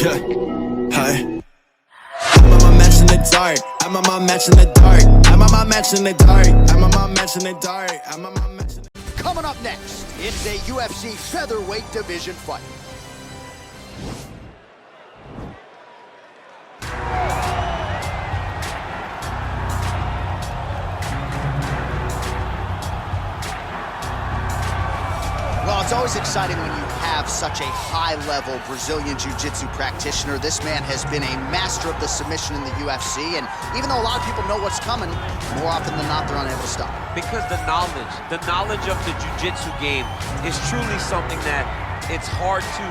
Hi. I'm on my match in the dark. I'm on my match in the dark. I'm on my match in the dark. I'm on my match in the dark. I'm on my match in the dark. Coming up next, it's a UFC featherweight division fight. Well, it's always exciting when you have such a high-level Brazilian Jiu-Jitsu practitioner. This man has been a master of the submission in the UFC, and even though a lot of people know what's coming, more often than not, they're unable to stop. Because the knowledge of the Jiu-Jitsu game is truly something that it's hard to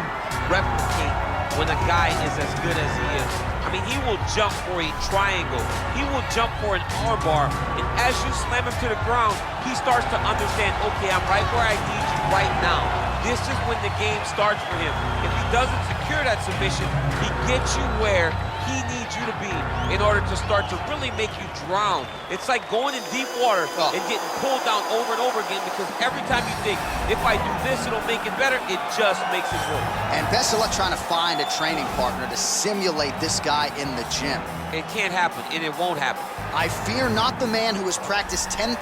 replicate when a guy is as good as he is. I mean, he will jump for a triangle. He will jump for an armbar, and as you slam him to the ground, he starts to understand, okay, I'm right where I need you right now. This is when the game starts for him. If he doesn't secure that submission, he gets you where he needs you to be in order to start to really make you drown. It's like going in deep water and getting pulled down over and over again, because every time you think, if I do this, it'll make it better, it just makes it worse. And best of luck trying to find a training partner to simulate this guy in the gym. It can't happen, and it won't happen. I fear not the man who has practiced 10,000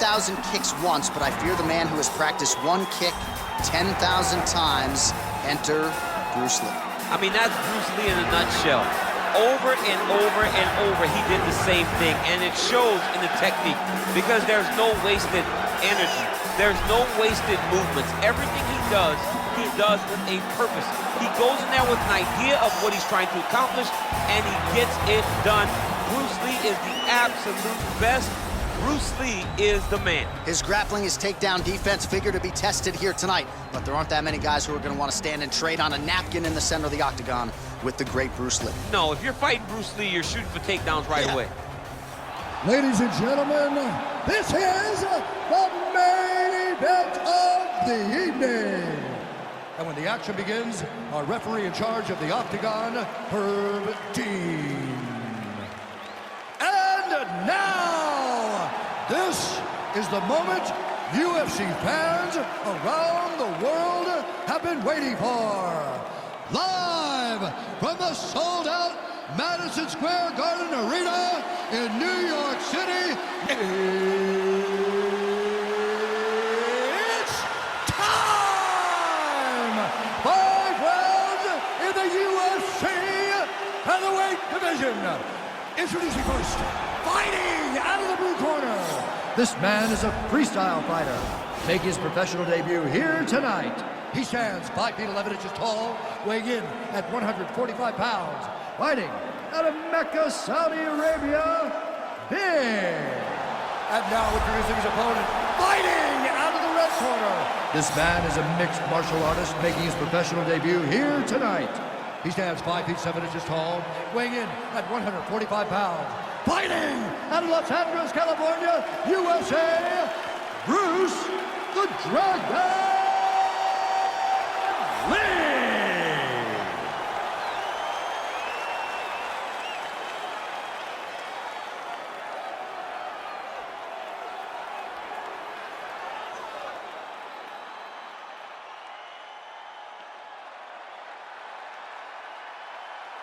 kicks once, but I fear the man who has practiced one kick 10,000 times. Enter Bruce Lee. I mean, that's Bruce Lee in a nutshell. Over and over and over, he did the same thing, and it shows in the technique, because there's no wasted energy. There's no wasted movements. Everything he does with a purpose. He goes in there with an idea of what he's trying to accomplish, and he gets it done. Bruce Lee is the absolute best. Bruce Lee is the man. His grappling, his takedown defense figure to be tested here tonight, but there aren't that many guys who are going to want to stand and trade on a napkin in the center of the octagon with the great Bruce Lee. No, if you're fighting Bruce Lee, you're shooting for takedowns right away. Ladies and gentlemen, this is the main event of the evening. And when the action begins, our referee in charge of the octagon, Herb Dean. And now, this is the moment UFC fans around the world have been waiting for. Live from the sold-out Madison Square Garden Arena in New York City, it's time! 5 rounds in the UFC featherweight division. Introducing first, fighting out of the blue corner. This man is a freestyle fighter, making his professional debut here tonight. He stands 5 feet 11 inches tall, weighing in at 145 pounds, fighting out of Mecca, Saudi Arabia, Big. And now introducing his opponent, fighting out of the red corner. This man is a mixed martial artist, making his professional debut here tonight. He stands 5 feet 7 inches tall, weighing in at 145 pounds, fighting out of Los Angeles, California, USA, Bruce the Dragon Lee!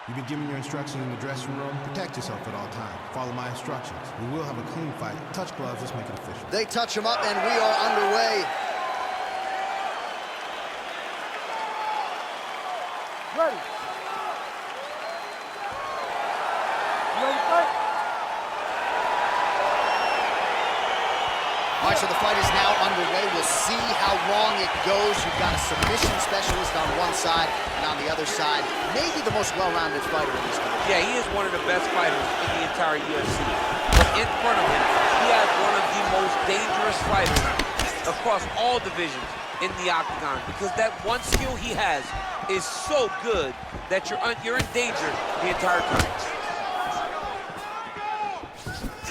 You've been given your instructions in the dressing room. Protect yourself at all times. Follow my instructions. We will have a clean fight. Touch gloves, let's make it official. They touch him up and we are underway. Ready. Ready to fight? All right, so the fight is now underway. We'll see how long it goes. You've got a submission specialist on one side, and on the other side, maybe the most well-rounded fighter in this division. Yeah, he is one of the best fighters in the entire UFC. But in front of him, he has one of the most dangerous fighters across all divisions in the octagon, because that one skill he has is so good that you're in danger the entire time.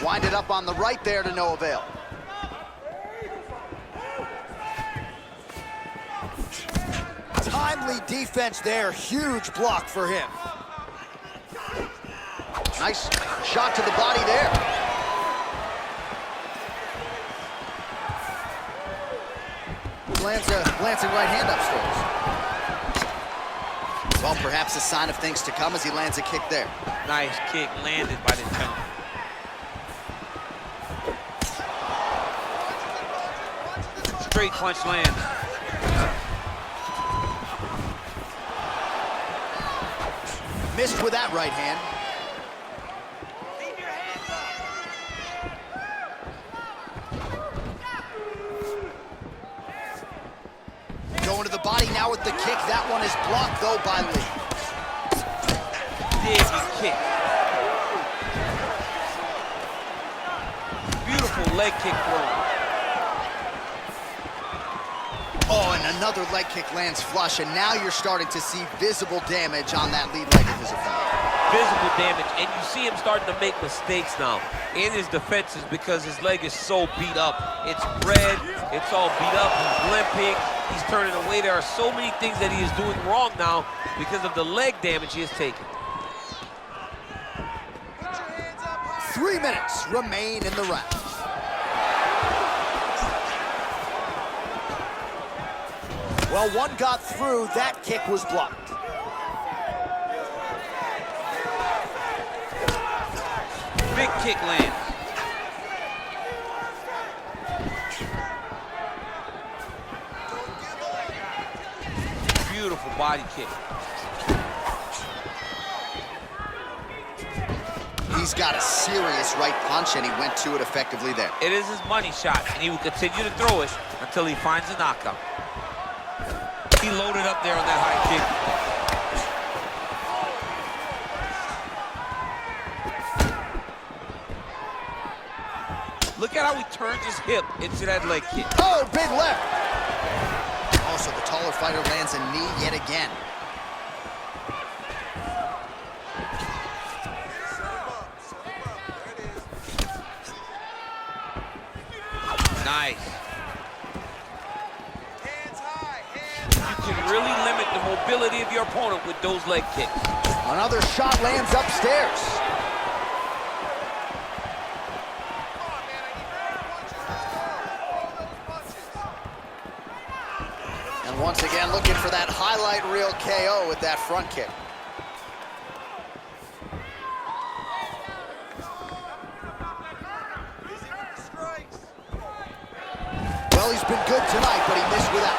Winded up on the right there to no avail. Timely defense there, huge block for him. Nice shot to the body there. Lands a glancing right hand upstairs. Well, perhaps a sign of things to come as he lands a kick there. Nice kick landed by the chun. Straight punch land. Missed with that right hand. Going to the body now with the kick. That one is blocked, though, by Lee. Big kick. Beautiful leg kick throw. Oh, and another leg kick lands flush, and now you're starting to see visible damage on that lead leg of his opponent. Visible damage, and you see him starting to make mistakes now in his defenses because his leg is so beat up. It's red, it's all beat up, he's limping, he's turning away. There are so many things that he is doing wrong now because of the leg damage he has taken. 3 minutes remain in the round. Well, one got through, that kick was blocked. Big kick lands. Beautiful body kick. He's got a serious right punch, and he went to it effectively there. It is his money shot, and he will continue to throw it until he finds a knockout. He loaded up there on that high kick. Look at how he turns his hip into that leg kick. Oh, big left. Also, the taller fighter lands a knee yet again. Nice. You can really limit the mobility of your opponent with those leg kicks. Another shot lands upstairs. And once again, looking for that highlight reel KO with that front kick. Well, he's been good tonight, but he missed without.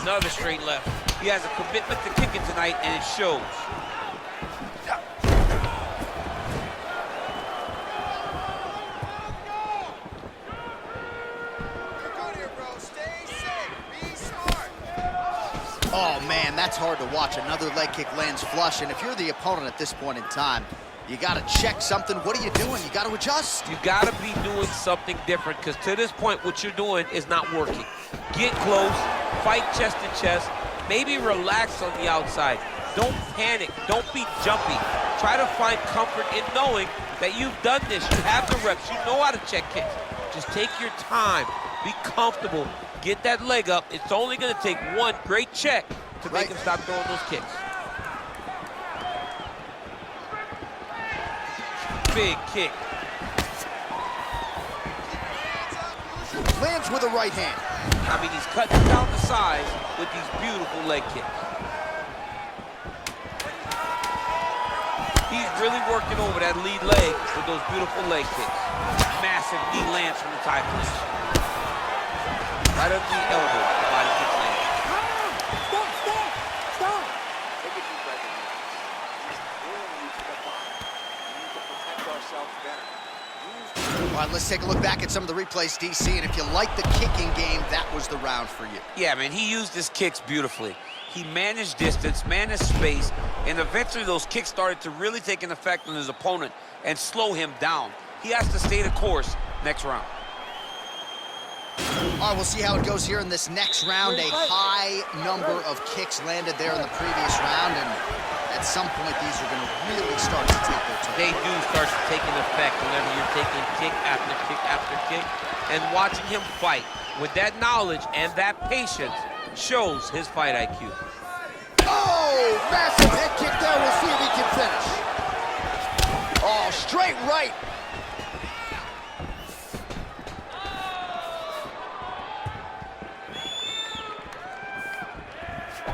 Another straight left. He has a commitment to kicking tonight, and it shows. Oh, man, that's hard to watch. Another leg kick lands flush, and if you're the opponent at this point in time, you got to check something. What are you doing? You got to adjust. You got to be doing something different, because to this point, what you're doing is not working. Get close, fight chest to chest, maybe relax on the outside. Don't panic, don't be jumpy. Try to find comfort in knowing that you've done this. You have the reps, you know how to check kicks. Just take your time, be comfortable, get that leg up. It's only gonna take one great check to make him stop throwing those kicks. Big kick. Lands with a right hand. I mean, he's cutting down the size with these beautiful leg kicks. He's really working over that lead leg with those beautiful leg kicks. Massive knee lands from the tie clinch. Right under the elbow, the body kick lands. Stop! Take a deep breath in. Really need to the body. We need to protect ourselves better. All right, let's take a look back at some of the replays, DC, and if you like the kicking game, that was the round for you. Yeah, man, he used his kicks beautifully. He managed distance, managed space, and eventually those kicks started to really take an effect on his opponent and slow him down. He has to stay the course next round. All right, we'll see how it goes here in this next round. A high number of kicks landed there in the previous round, and at some point, these are going to really start to take their toll. They do start to take an effect whenever you're taking kick after kick after kick, and watching him fight with that knowledge and that patience shows his fight IQ. Oh, Oh, massive head kick there. We'll see if he can finish. Oh, straight right.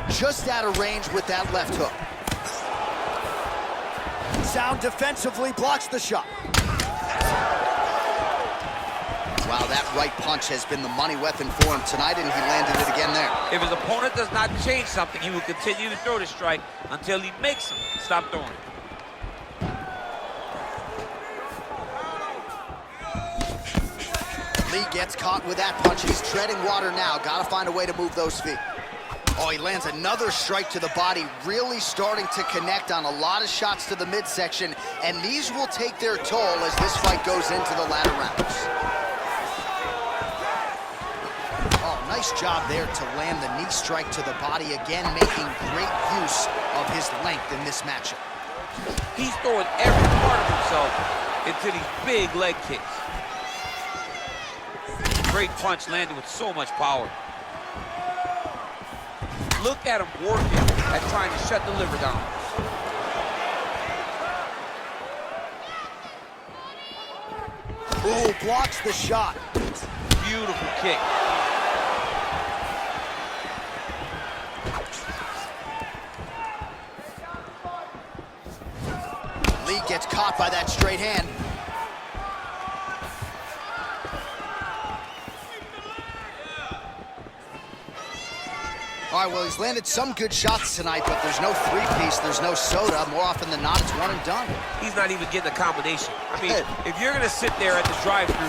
Just out of range with that left hook. Sound defensively blocks the shot. Wow, that right punch has been the money weapon for him tonight, and he landed it again there. If his opponent does not change something, he will continue to throw the strike until he makes him stop throwing. Lee gets caught with that punch. He's treading water now. Got to find a way to move those feet. Oh, he lands another strike to the body, really starting to connect on a lot of shots to the midsection, and these will take their toll as this fight goes into the latter rounds. Oh, nice job there to land the knee strike to the body, again making great use of his length in this matchup. He's throwing every part of himself into these big leg kicks. Great punch landed with so much power. Look at him working at trying to shut the liver down. Ooh, blocks the shot. Beautiful kick. Lee gets caught by that straight hand. All right, well, he's landed some good shots tonight, but there's no three-piece, there's no soda. More often than not, it's one and done. He's not even getting a combination. I mean, if you're gonna sit there at the drive-thru,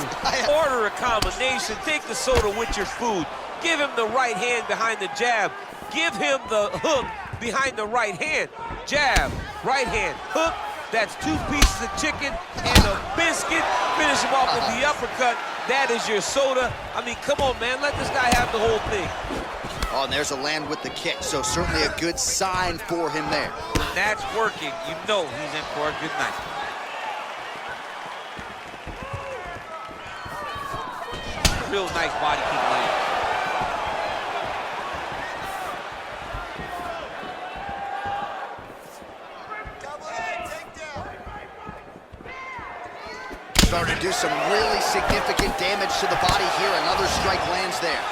order a combination, take the soda with your food, give him the right hand behind the jab, give him the hook behind the right hand, jab, right hand, hook. That's 2 pieces of chicken and a biscuit. Finish him off with the uppercut. That is your soda. I mean, come on, man, let this guy have the whole thing. Oh, and there's a land with the kick, so certainly a good sign for him there. When that's working, you know he's in for a good night. Real nice body kick land. Starting to do some really significant damage to the body here. Another strike lands there.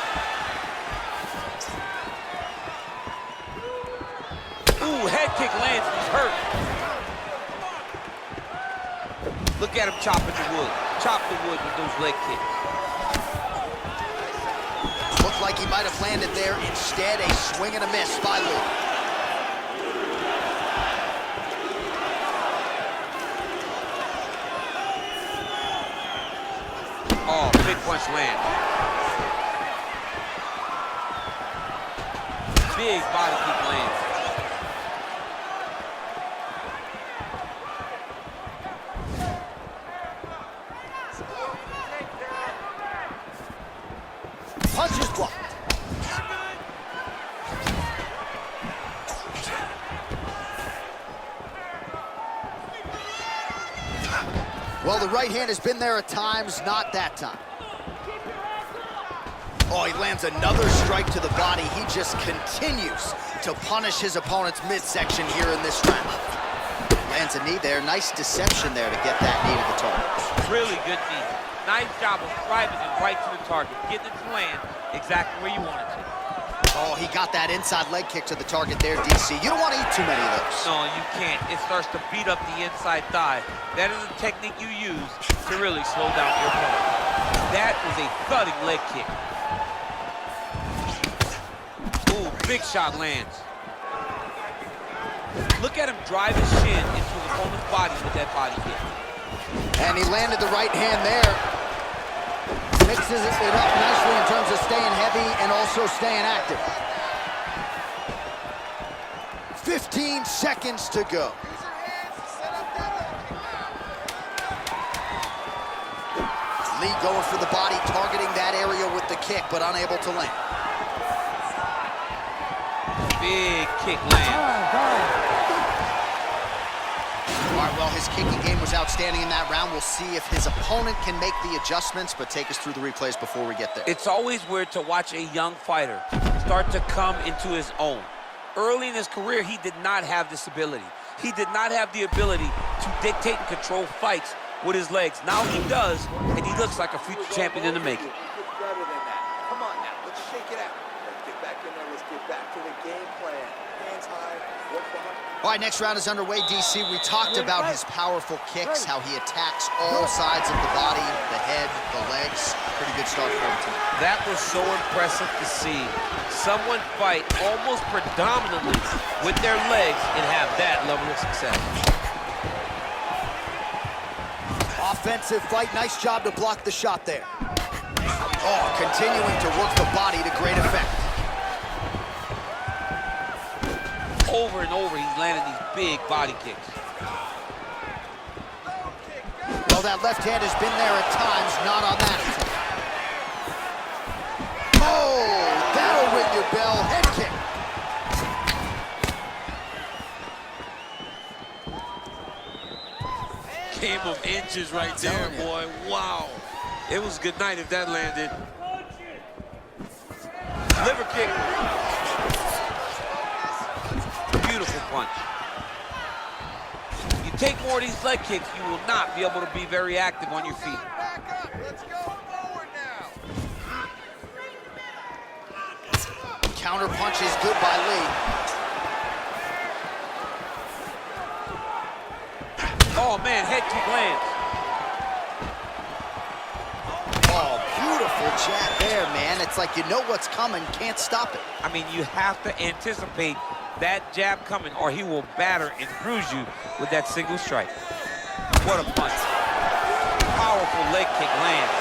Ooh, head kick lands, he's hurt. Look at him chopping the wood. Chop the wood with those leg kicks. Looked like he might have landed there. Instead, a swing and a miss by Lee. Oh, big punch land. Big body kick lands. Punches blocked. Well, the right hand has been there at times, not that time. Oh, he lands another strike to the body. He just continues to punish his opponent's midsection here in this round. Lands a knee there. Nice deception there to get that knee to the target. Really good knee. Nice job of driving it right to the target, getting it to land exactly where you want it to. Oh, he got that inside leg kick to the target there, DC. You don't want to eat too many of those. No, you can't. It starts to beat up the inside thigh. That is a technique you use to really slow down your opponent. That is a thudding leg kick. Ooh, big shot lands. Look at him drive his shin into his opponent's body with that body kick. And he landed the right hand there. Mixes it up nicely in terms of staying heavy and also staying active. 15 seconds to go. Lee going for the body, targeting that area with the kick, but unable to land. Big kick land. All right, well, his kicking game was outstanding in that round. We'll see if his opponent can make the adjustments, but take us through the replays before we get there. It's always weird to watch a young fighter start to come into his own. Early in his career, he did not have this ability. He did not have the ability to dictate and control fights with his legs. Now he does, and he looks like a future champion in the making. Better than that. Come on now, let's shake it out. Let's get back in there. Let's get back to the game plan. Hands high, work behind. All right, next round is underway, DC. We talked about his powerful kicks, how he attacks all sides of the body, the head, the legs. Pretty good start for him tonight. That was so impressive to see. Someone fight almost predominantly with their legs and have that level of success. Offensive fight, nice job to block the shot there. Oh, continuing to work the body to great effect. Over and over, he's landing these big body kicks. Well, that left hand has been there at times, not on that attempt. Oh, that'll ring your bell. Head kick. Game of inches right there, boy. Wow. It was a good night if that landed. Liver kick. Beautiful punch. You take more of these leg kicks, you will not be able to be very active on your feet. Back up. Let's go forward now. Counter punch is good by Lee. Oh, man, head kick lands. Oh, beautiful jab there, man. It's like you know what's coming, can't stop it. I mean, you have to anticipate that jab coming or he will batter and bruise you with that single strike. What a punch. Powerful leg kick lands.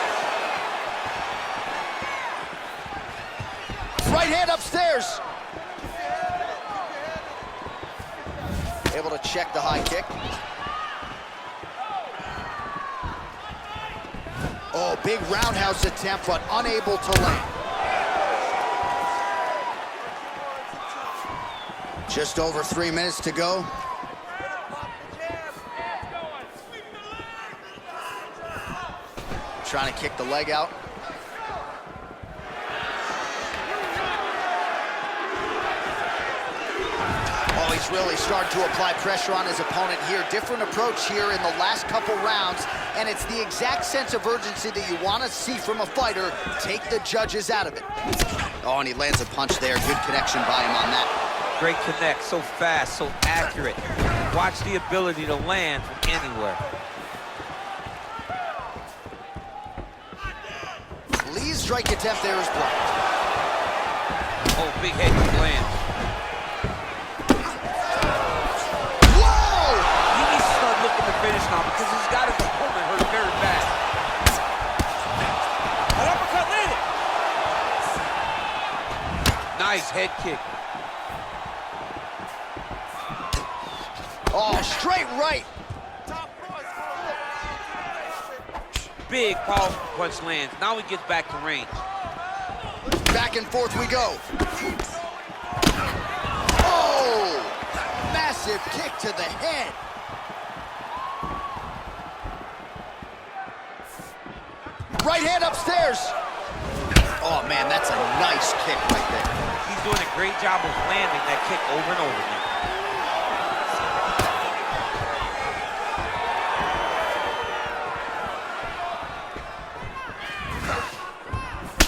Right hand upstairs. Able to check the high kick. Oh, big roundhouse attempt, but unable to land. Just over 3 minutes to go. Trying to kick the leg out. Oh, he's really starting to apply pressure on his opponent here. Different approach here in the last couple rounds, and it's the exact sense of urgency that you want to see from a fighter. Take the judges out of it. Oh, and he lands a punch there. Good connection by him on that. Great connect, so fast, so accurate. Watch the ability to land from anywhere. Lee's strike attempt there is blocked. Oh, big head kick lands. Whoa! He needs to start looking to finish now because he's got his opponent hurt very bad. An uppercut landed. Nice head kick. Oh, straight right. Big powerful punch lands. Now he gets back to range. Back and forth we go. Oh! Massive kick to the head. Right hand upstairs. Oh, man, that's a nice kick right there. He's doing a great job of landing that kick over and over again.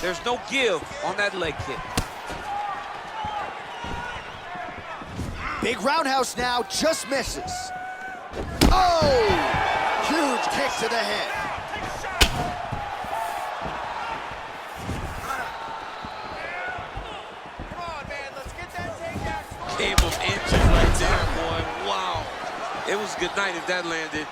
There's no give on that leg kick. Big roundhouse now, just misses. Oh! Huge kick to the head. Come on, man. Let's get that takedown. Game of inches right there, boy. Wow. It was a good night if that landed.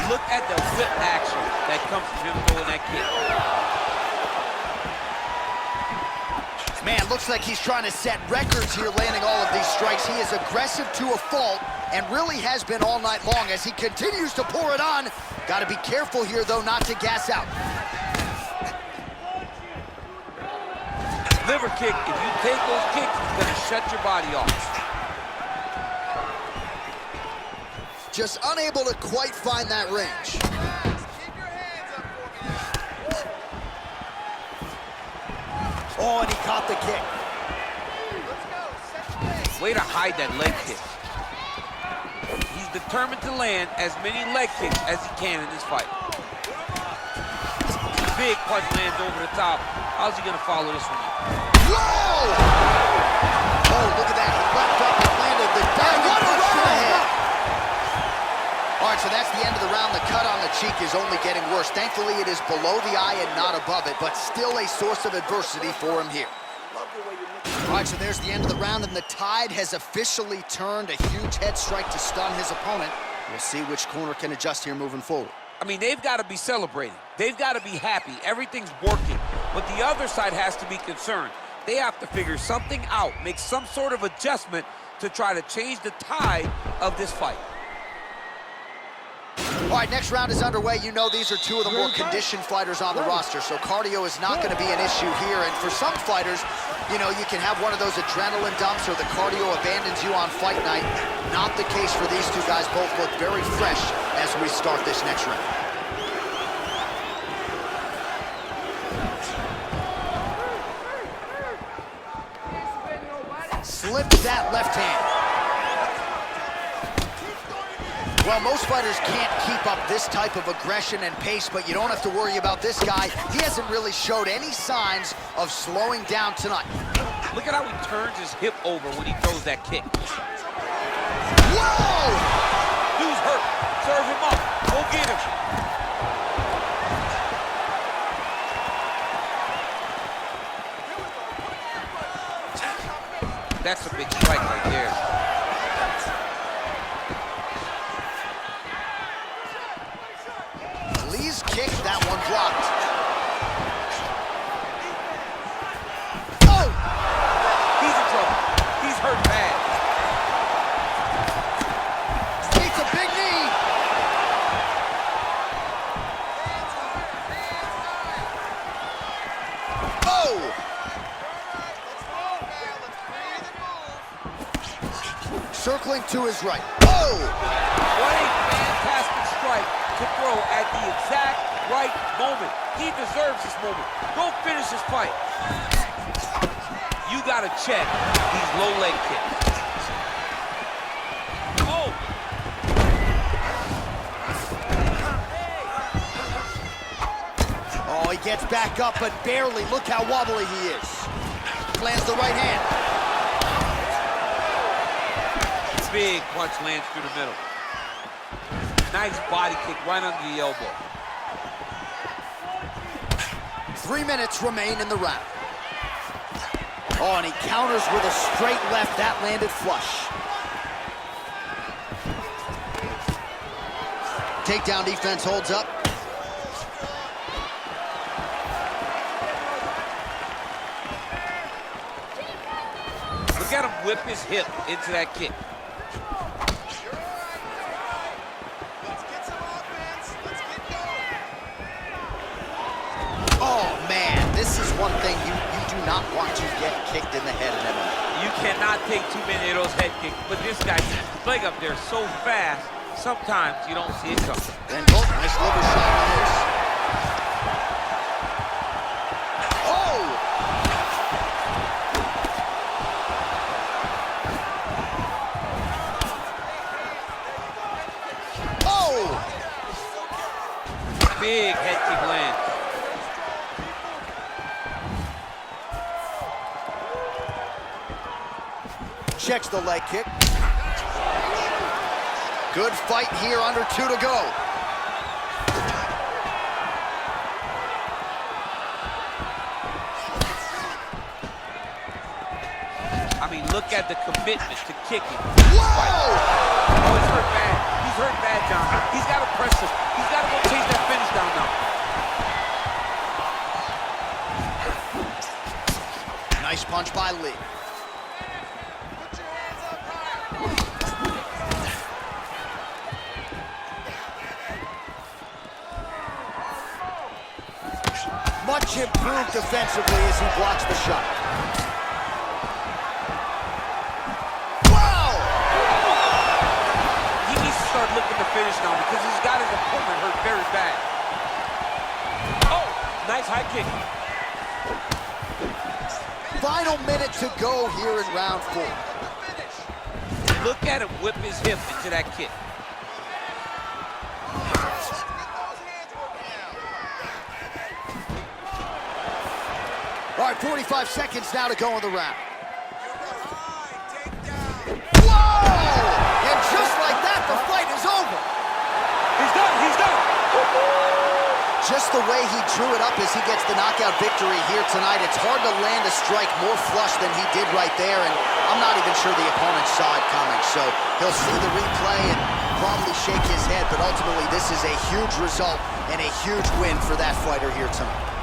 Look at the whip action that comes from him throwing that kick. Man, looks like he's trying to set records here, landing all of these strikes. He is aggressive to a fault and really has been all night long as he continues to pour it on. Got to be careful here, though, not to gas out. Liver kick, if you take those kicks, it's going to shut your body off. Just unable to quite find that range. Keep your hands up for me now. Oh, and he caught the kick. Way to hide that leg kick. He's determined to land as many leg kicks as he can in this fight. Big punch lands over the top. How's he gonna follow this one up? Whoa! Oh, look at that. He leapt up and landed the diving punch to the head. All right, so that's the end of the round. The cut on the cheek is only getting worse. Thankfully, it is below the eye and not above it, but still a source of adversity for him here. All right, so there's the end of the round, and the tide has officially turned. A huge head strike to stun his opponent. We'll see which corner can adjust here moving forward. I mean, they've got to be celebrating. They've got to be happy. Everything's working. But the other side has to be concerned. They have to figure something out, make some sort of adjustment to try to change the tide of this fight. All right, next round is underway. You know these are two of the more conditioned fighters on the roster, so cardio is not going to be an issue here. And for some fighters, you know, you can have one of those adrenaline dumps or the cardio abandons you on fight night. Not the case for these two guys. Both look very fresh as we start this next round. Slips that left hand. Well, most fighters can't keep up this type of aggression and pace, but you don't have to worry about this guy. He hasn't really showed any signs of slowing down tonight. Look at how he turns his hip over when he throws that kick. Whoa! Dude's hurt. Serve him up. Go get him. That's a big strike right there. Lee's kick, that one blocked. Oh! He's in trouble. He's hurt bad. Takes a big knee. Oh! Circling to his right. Oh! What a fantastic strike to throw at the exact right moment. He deserves this moment. Go finish this fight. You gotta check these low leg kicks. Oh! Oh, he gets back up, but barely. Look how wobbly he is. Lands the right hand. Big punch lands through the middle. Nice body kick right under the elbow. 3 minutes remain in the round. Oh, and he counters with a straight left. That landed flush. Takedown defense holds up. Look at him whip his hip into that kick. This is one thing you do not want to get kicked in the head in MMA. You cannot take too many of those head kicks, but this guy keeps his leg up there so fast, sometimes you don't see it coming. And both nice liver shot on this. Oh! Oh! Big head kick lands. Checks the leg kick. Good fight here, under 2 to go. I mean, look at the commitment to kicking. Whoa! Oh, he's hurt bad. He's hurt bad, John. He's got to press him. He's got to go chase that finish down now. Nice punch by Lee. Much improved defensively as he blocks the shot. Wow! He needs to start looking to finish now because he's got his opponent hurt very bad. Oh, nice high kick. final minute to go here in round 4. Look at him whip his hip into that kick. All right, 45 seconds now to go in the round. Whoa! And just like that, the fight is over. He's done, he's done. Just the way he drew it up as he gets the knockout victory here tonight, it's hard to land a strike more flush than he did right there, and I'm not even sure the opponent saw it coming, so he'll see the replay and probably shake his head, but ultimately this is a huge result and a huge win for that fighter here tonight.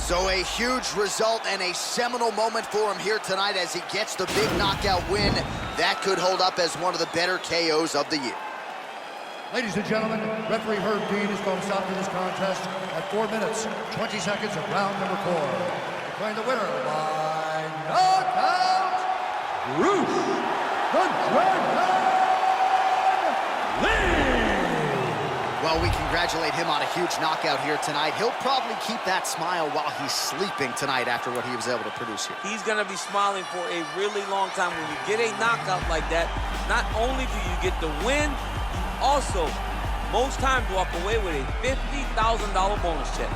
So a huge result and a seminal moment for him here tonight as he gets the big knockout win. That could hold up as one of the better KOs of the year. Ladies and gentlemen, referee Herb Dean is going to stop to this contest at 4 minutes, 20 seconds of round number 4. Declaring the winner by knockout, Bruce the Dragon Lee! Well, we congratulate him on a huge knockout here tonight. He'll probably keep that smile while he's sleeping tonight after what he was able to produce here. He's gonna be smiling for a really long time. When you get a knockout like that, not only do you get the win, you also, most times, walk away with a $50,000 bonus check.